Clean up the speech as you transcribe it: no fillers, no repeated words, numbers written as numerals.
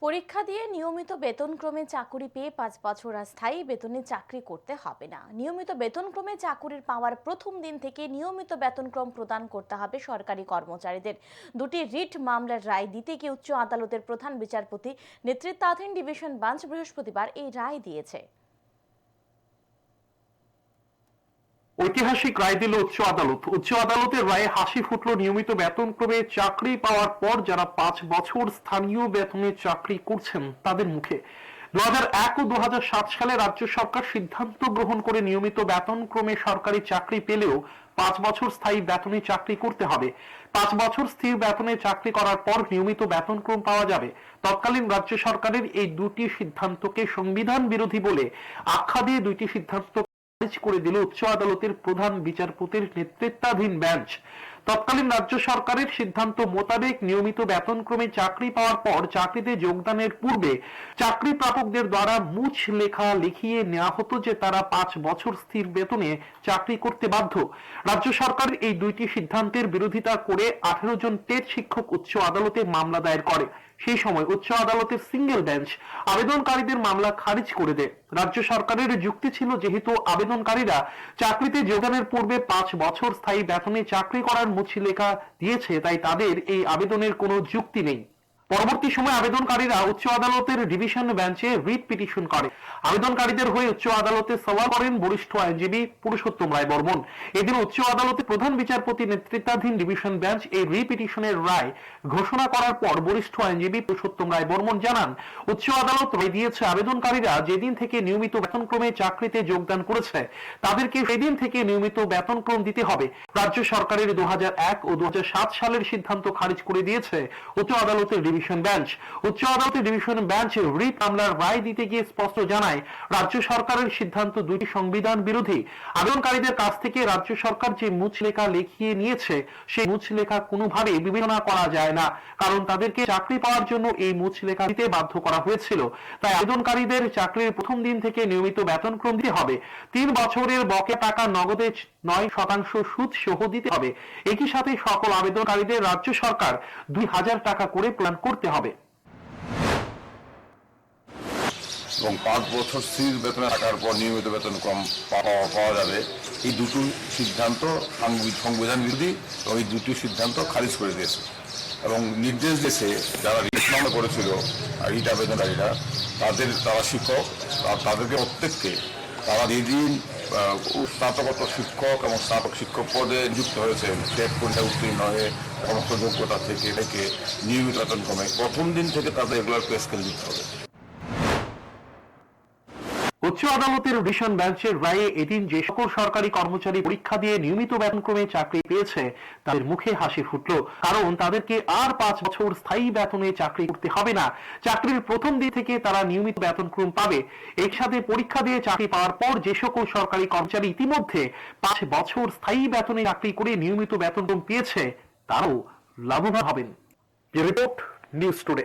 পরীক্ষা দিয়ে নিয়মিত বেতনক্রমে চাকুরি পেয়ে 5 বছর আর স্থায়ী বেতনে চাকরি করতে হবে না। নিয়মিত বেতনক্রমে চাকুরির পাওয়ার প্রথম দিন থেকে নিয়মিত বেতনক্রম প্রদান করতে হবে সরকারি কর্মচারীদের। দুটি রিট মামলার রায় দিতে গিয়ে উচ্চ আদালতের প্রধান বিচারপতি নেতৃত্বাধীন ডিভিশন বেঞ্চ বৃহস্পতিবার এই রায় দিয়েছে। ঐতিহাসিক রায় দিল উচ্চ আদালত। উচ্চ আদালতের রায়ে হাসি ফুটল নিয়মিত বেতনক্রমে চাকরি পাওয়ার পর যারা 5 বছর স্থানীয় বেতনে চাকরি করছেন তাদের মুখে। 2001 ও 2007 সালে রাজ্য সরকার সিদ্ধান্ত গ্রহণ করে নিয়মিত বেতনক্রমে সরকারি চাকরি পেলেও 5 বছর স্থায়ী বেতনে চাকরি করতে হবে। 5 বছর স্থির বেতনে চাকরি করার পর নিয়মিত বেতনক্রম পাওয়া যাবে। তৎকালীন রাজ্য সরকারের এই দুটি সিদ্ধান্তকে সংবিধান বিরোধী বলে আখ্যা দিয়ে দুইটি সিদ্ধান্ত করে দিল উচ্চ আদালতের প্রধান বিচারপতির নেতৃত্বাধীন বেঞ্চ। তৎকালীন রাজ্য সরকারের সিদ্ধান্ত মোতাবেক নিয়মিত বেতনক্রমে চাকরি পাওয়ার পর চাকরিতে যোগদানের পূর্বে চাকরি প্রাপকদের দ্বারা মুছ লেখা লিখিয়ে নেওয়া হতো যে তারা 5 বছর স্থির বেতনে চাকরি করতে বাধ্য। রাজ্য সরকারের এই দুইটি সিদ্ধান্তের বিরোধিতা করে 18 জন টেট শিক্ষক উচ্চ আদালতে মামলা দায়ের করে। সেই সময় উচ্চ আদালতের সিঙ্গেল বেঞ্চ আবেদনকারীদের মামলা খারিজ করে দেয়। রাজ্য সরকারের যুক্তি ছিল, যেহেতু আবেদনকারীরা চাকরিতে যোগদানের পূর্বে 5 বছর স্থায়ী বেতনে চাকরি করার মুচলেখা দিয়েছে, তাই তাদের এই আবেদনের কোনো যুক্তি নেই। পরবর্তী সময় আবেদনকারীরা উচ্চ আদালতের ডিভিশন বেঞ্চে রিট পিটিশন করে। আবেদনকারীদের হয়ে উচ্চ আদালতে সওয়াল করেন বরিষ্ঠ আইনজীবী পুরুষোত্তম রায় বর্মন। এদিন উচ্চ আদালতে প্রধান বিচারপতি নেতৃত্বাধীন ডিভিশন বেঞ্চ এই রিট পিটিশনের রায় ঘোষণা করার পর বরিষ্ঠ আইনজীবী পুরুষোত্তম রায় বর্মন জানান, উচ্চ আদালত রায় দিয়েছে আবেদনকারীরা যেদিন থেকে নিয়মিত বেতনক্রমে চাকরিতে যোগদান করেছে তাদেরকে সেদিন থেকে নিয়মিত বেতনক্রম দিতে হবে। রাজ্য সরকারের 2001 ও 2007 সালের সিদ্ধান্ত খারিজ করে দিয়েছে উচ্চ আদালতের ডিভিশন বেঞ্চ। উচ্চ আদালতের ডিভিশন বেঞ্চ রিট মামলার রায় দিতে গিয়ে স্পষ্ট জানায়, রাজ্য সরকারের সিদ্ধান্ত দুটি সংবিধান বিরোধী। আবেদনকারীদের কাছ থেকে রাজ্য সরকার যে মুচলেখা লিখিয়ে নিয়েছে সেই মুচলেখা কোনোভাবেই বিবেচনা করা যায় না, কারণ তাদেরকে চাকরি পাওয়ার জন্য এই মুচলেখা দিতে বাধ্য করা হয়েছিল। তাই আবেদনকারীদের চাকরির প্রথম দিন থেকে নিয়মিত বেতনক্রম দিতে হবে। 3 বছরের বকেয়া টাকা নগদে 9% সুদ সহ দিতে হবে। একই সাথে সকল আবেদনকারীদের রাজ্য সরকার 2000 টাকা করে প্রদান করতে হবে। এবং 5 বছর স্থির বেতনে থাকার পর নিয়মিত বেতনক্রম পাওয়া যাবে, এই দুটো সিদ্ধান্ত সংবিধান বিরোধী এবং এই দুটি সিদ্ধান্ত খারিজ করে দিয়েছে এবং নির্দেশ দিয়েছে যারা রিট মামলা করেছিল রিট আবেদনকারীরা তারা শিক্ষক, তাদেরকে প্রত্যেককে তারা যেদিন স্নাতকোত্তর শিক্ষক এবং স্নাতক শিক্ষক পদে নিযুক্ত হয়েছেন টেট পরীক্ষায় উত্তীর্ণ হয়ে সমস্ত যোগ্যতা থেকে নিয়মিত বেতনক্রমে প্রথম দিন থেকে তাদের রেগুলার পে স্কেল দিতে হবে। উচ্চ আদালতের ডিভিশন বেঞ্চের রায়ে এদিন যে সকল সরকারি কর্মচারী পরীক্ষা দিয়ে নিয়মিত বেতনক্রমে চাকরি পেয়েছে তাদের মুখে হাসি ফুটল, কারণ তাদেরকে আর 5 বছর স্থায়ী বেতনে চাকরি করতে হবে না। চাকরির প্রথম দিন থেকে তারা নিয়মিত বেতনক্রম পাবে। একসাথে পরীক্ষা দিয়ে চাকরি পাওয়ার পর যে সকল সরকারি কর্মচারী ইতিমধ্যে 5 বছর স্থায়ী বেতনে চাকরি করে নিয়মিত বেতনক্রম পেয়েছে তারাও লাভবান হবেন। Report news today.